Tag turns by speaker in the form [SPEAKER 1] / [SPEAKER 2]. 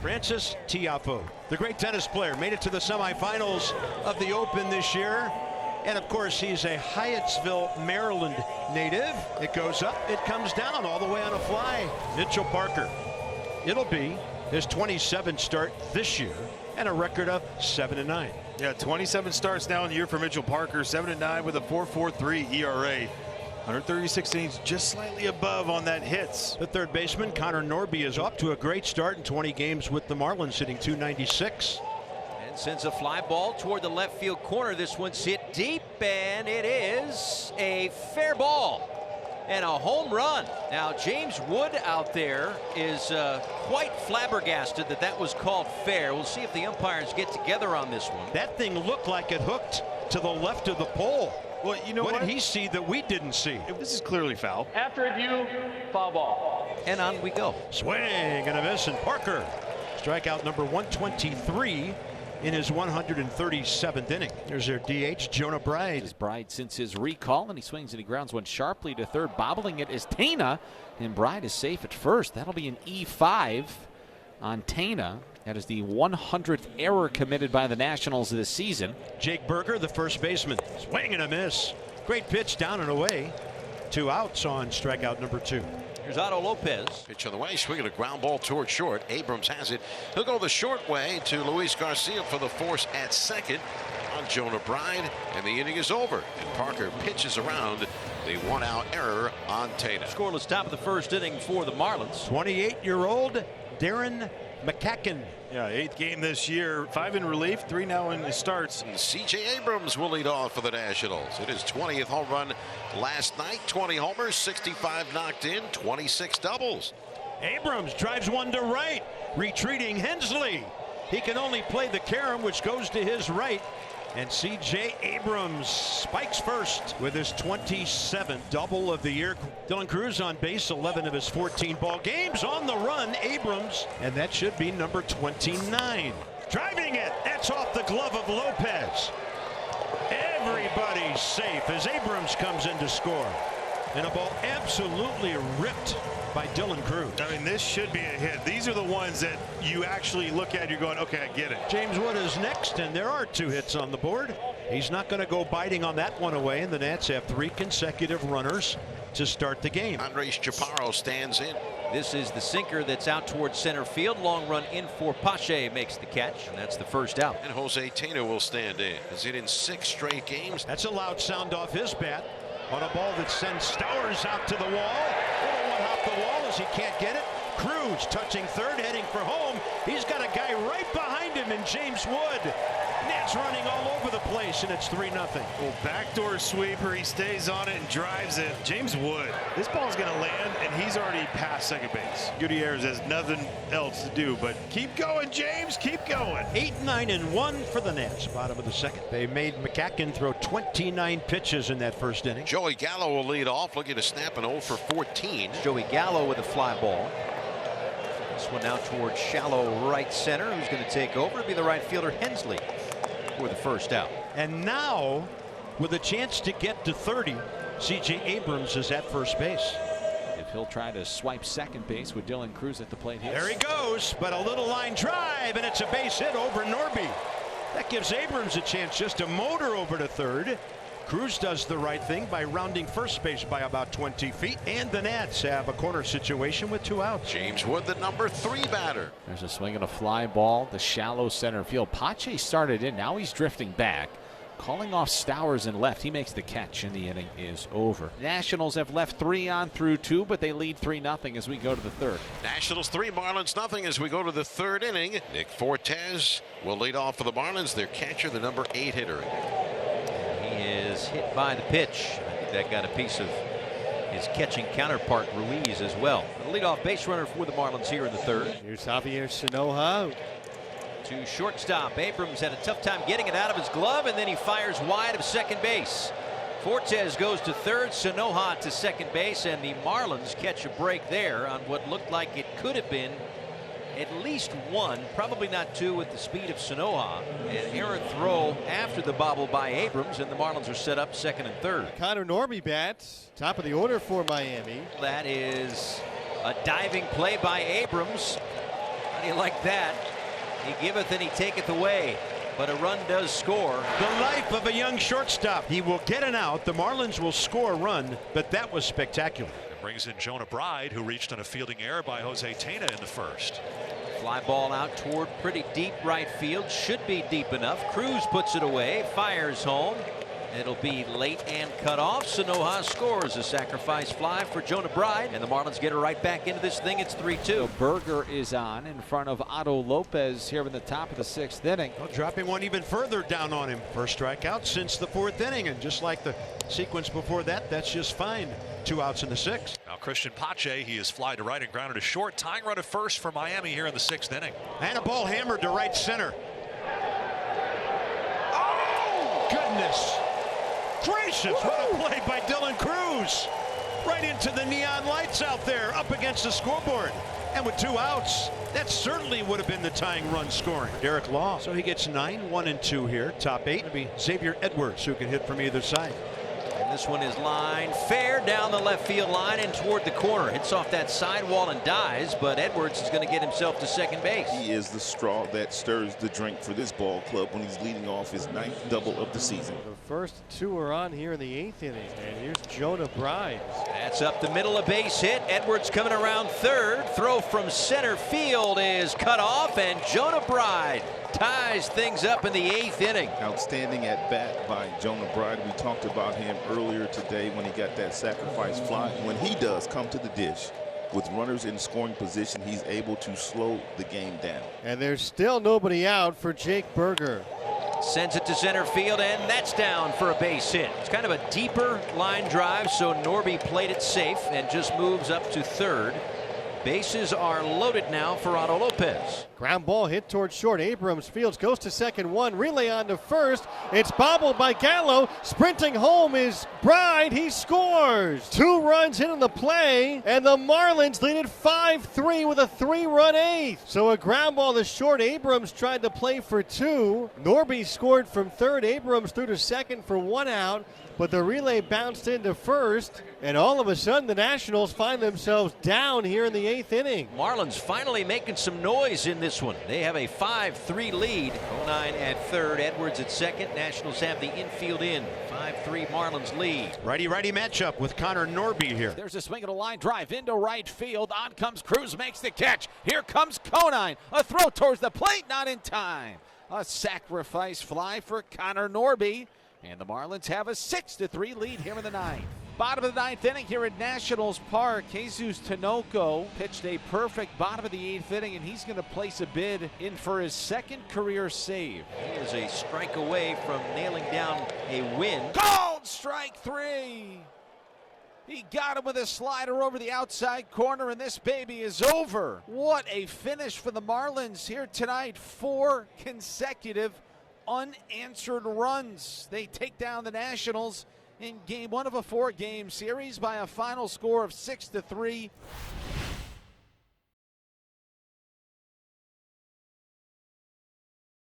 [SPEAKER 1] Francis Tiafoe, the great tennis player, made it to the semifinals of the Open this year. And of course, he's a Hyattsville, Maryland native. It goes up, it comes down all the way on a fly. Mitchell Parker. It'll be his 27th start this year and a record of 7-9.
[SPEAKER 2] Yeah, 27 starts now in the year for Mitchell Parker, 7-9 with a 4.43 ERA. 136 innings, just slightly above on that hits.
[SPEAKER 1] The third baseman, Connor Norby, is off to a great start in 20 games with the Marlins, hitting .296.
[SPEAKER 3] And sends a fly ball toward the left field corner. This one's hit deep, and it is a fair ball and a home run. Now, James Wood out there is quite flabbergasted that that was called fair. We'll see if the umpires get together on this one.
[SPEAKER 1] That thing looked like it hooked to the left of the pole.
[SPEAKER 2] Well, you know
[SPEAKER 1] what did he see that we didn't see?
[SPEAKER 2] This is clearly foul.
[SPEAKER 4] After review, foul ball.
[SPEAKER 3] And on we go.
[SPEAKER 1] Swing and a miss, and Parker, strikeout number 123 in his 137th inning. There's their DH, Jonah Bride.
[SPEAKER 5] This is Bride since his recall, and he swings and he grounds one sharply to third. Bobbling it is Tana, and Bride is safe at first. That'll be an E5 on Tana. That is the 100th error committed by the Nationals this season.
[SPEAKER 1] Jake Berger, the first baseman. Swing and a miss. Great pitch down and away. 2 outs on strikeout number 2.
[SPEAKER 3] Here's Otto Lopez.
[SPEAKER 6] Pitch on the way, swinging a ground ball toward short. Abrams has it. He'll go the short way to Luis Garcia for the force at second on Jonah Bride, and the inning is over. And Parker pitches around the 1-out error on Tana.
[SPEAKER 3] Scoreless top of the first inning for the Marlins.
[SPEAKER 1] 28-year-old Darren McCacken.
[SPEAKER 2] Yeah, 8th game this year, 5 in relief, 3 now in the starts.
[SPEAKER 6] And C.J. Abrams will lead off for the Nationals. It is 20th home run last night. 20 homers, 65 knocked in, 26 doubles.
[SPEAKER 1] Abrams drives one to right. Retreating Hensley. He can only play the carom, which goes to his right. And C.J. Abrams spikes first with his 27th double of the year. Dylan Cruz on base, 11 of his 14 ball games. On the run, Abrams, and that should be number 29. Driving it, that's off the glove of Lopez. Everybody's safe as Abrams comes in to score. And a ball absolutely ripped by Dylan Cruz.
[SPEAKER 2] I mean, this should be a hit. These are the ones that you actually look at, you're going, okay, I get it.
[SPEAKER 1] James Wood is next, and there are 2 hits on the board. He's not going to go biting on that one away, and the Nats have 3 consecutive runners to start the game.
[SPEAKER 6] Andres Chaparro stands in.
[SPEAKER 3] This is the sinker that's out towards center field. Long run in for Pache, makes the catch, and that's the first out.
[SPEAKER 6] And Jose Tena will stand in. Has hit in 6 straight games.
[SPEAKER 1] That's a loud sound off his bat on a ball that sends Stowers out to the wall. Little one off the wall as he can't get it. Cruz touching third, heading for home. He's got a guy right behind him in James Wood. Nats running all over the place, and it's 3-0.
[SPEAKER 2] Well, backdoor sweeper, he stays on it and drives it. James Wood, this ball's going to land, and he's already past second base. Gutierrez has nothing else to do, but keep going, James, keep going.
[SPEAKER 1] 8-9-1 for the Nats, bottom of the second. They made McCacken throw 29 pitches in that first inning.
[SPEAKER 6] Joey Gallo will lead off, looking to snap an 0 for 14.
[SPEAKER 3] Joey Gallo with a fly ball. This one now towards shallow right center. Who's going to take over? It'll be the right fielder Hensley for the first out.
[SPEAKER 1] And now, with a chance to get to 30, C.J. Abrams is at first base.
[SPEAKER 5] If he'll try to swipe second base with Dylan Cruz at the plate.
[SPEAKER 1] There he goes, but a little line drive, and it's a base hit over Norby. That gives Abrams a chance just to motor over to third. Cruz does the right thing by rounding first base by about 20 feet, and the Nats have a corner situation with 2 outs.
[SPEAKER 6] James Wood, the number 3 batter.
[SPEAKER 5] There's a swing and a fly ball, the shallow center field. Pache started in, now he's drifting back. Calling off Stowers in left. He makes the catch, and the inning is over. Nationals have left 3 on through 2, but they lead 3-0 as we go to the third.
[SPEAKER 6] Nationals 3, Marlins 0 as we go to the third inning. Nick Fortes will lead off for the Marlins. Their catcher, the number 8 hitter.
[SPEAKER 3] He is hit by the pitch. I think that got a piece of his catching counterpart Ruiz as well. The leadoff base runner for the Marlins here in the third.
[SPEAKER 7] Here's Javier Sanoja.
[SPEAKER 3] To shortstop. Abrams had a tough time getting it out of his glove, and then he fires wide of second base. Fortes goes to third, Sanoja to second base, and the Marlins catch a break there on what looked like it could have been at least 1, probably not 2 with the speed of Sanoja. An errant throw after the bobble by Abrams, and the Marlins are set up second and third.
[SPEAKER 7] Connor Norby bats, top of the order for Miami.
[SPEAKER 3] That is a diving play by Abrams. How do you like that? He giveth and he taketh away. But a run does score.
[SPEAKER 1] The life of a young shortstop. He will get an out. The Marlins will score a run, but that was spectacular.
[SPEAKER 8] It brings in Jonah Bride, who reached on a fielding error by Jose Tena in the first.
[SPEAKER 3] Fly ball out toward pretty deep right field. Should be deep enough. Cruz puts it away. Fires home. It'll be late and cut off. Sanoja scores a sacrifice fly for Jonah Bride, and the Marlins get her right back into this thing. It's 3-2.
[SPEAKER 5] Berger is on in front of Otto Lopez here in the top of the 6th inning.
[SPEAKER 1] Well, dropping one even further down on him. First strikeout since the 4th inning, and just like the sequence before that, that's just fine. 2 outs in the 6th.
[SPEAKER 8] Now Christian Pache, he is fly to right and grounded to short. Tying run at first for Miami here in the 6th inning.
[SPEAKER 1] And a ball hammered to right center. Oh, goodness gracious, what a play by Dylan Cruz. Right into the neon lights out there, up against the scoreboard. And with 2 outs, that certainly would have been the tying run scoring. Derek Law. So he gets 9, 1 and 2 here. Top 8 will be Xavier Edwards, who can hit from either side.
[SPEAKER 3] And this one is lined fair down the left field line and toward the corner. Hits off that sidewall and dies, but Edwards is going to get himself to second base.
[SPEAKER 9] He is the straw that stirs the drink for this ball club when he's leading off his 9th double of the season.
[SPEAKER 7] The first 2 are on here in the 8th inning. And here's Jonah Bride.
[SPEAKER 3] That's up the middle, a base hit. Edwards coming around third. Throw from center field is cut off, and Jonah Bride ties things up in the 8th inning.
[SPEAKER 9] Outstanding at bat by Jonah Bride. We talked about him earlier today when he got that sacrifice fly. When he does come to the dish with runners in scoring position, he's able to slow the game down.
[SPEAKER 7] And there's still nobody out for Jake Berger.
[SPEAKER 3] Sends it to center field, and that's down for a base hit. It's kind of a deeper line drive, so Norby played it safe and just moves up to third. Bases are loaded now for Otto Lopez.
[SPEAKER 7] Ground ball hit towards short. Abrams fields, goes to second, 1 relay on to first. It's bobbled by Gallo. Sprinting home is Bride. He scores. 2 runs hit on the play, and the Marlins lead it 5-3 with a 3-run 8th. So a ground ball to short. Abrams tried to play for 2. Norby scored from third. Abrams threw to second for 1 out. But the relay bounced into first, and all of a sudden the Nationals find themselves down here in the 8th inning.
[SPEAKER 3] Marlins finally making some noise in this one. They have a 5-3 lead. 09 at third, Edwards at second. Nationals have the infield in. 5-3 Marlins lead.
[SPEAKER 1] Righty-righty matchup with Connor Norby here.
[SPEAKER 5] There's a swing and a line drive into right field. On comes Cruz, makes the catch. Here comes Conine. A throw towards the plate, not in time. A sacrifice fly for Connor Norby. And the Marlins have a 6-3 lead here in the 9th. Bottom of the 9th inning here at Nationals Park. Jesus Tinoco pitched a perfect bottom of the 8th inning, and he's going to place a bid in for his 2nd career save.
[SPEAKER 3] He is a strike away from nailing down a win.
[SPEAKER 5] Called strike 3. He got him with a slider over the outside corner, and this baby is over. What a finish for the Marlins here tonight. 4 consecutive unanswered runs. They take down the Nationals in game 1 of a 4-game series by a final score of 6-3.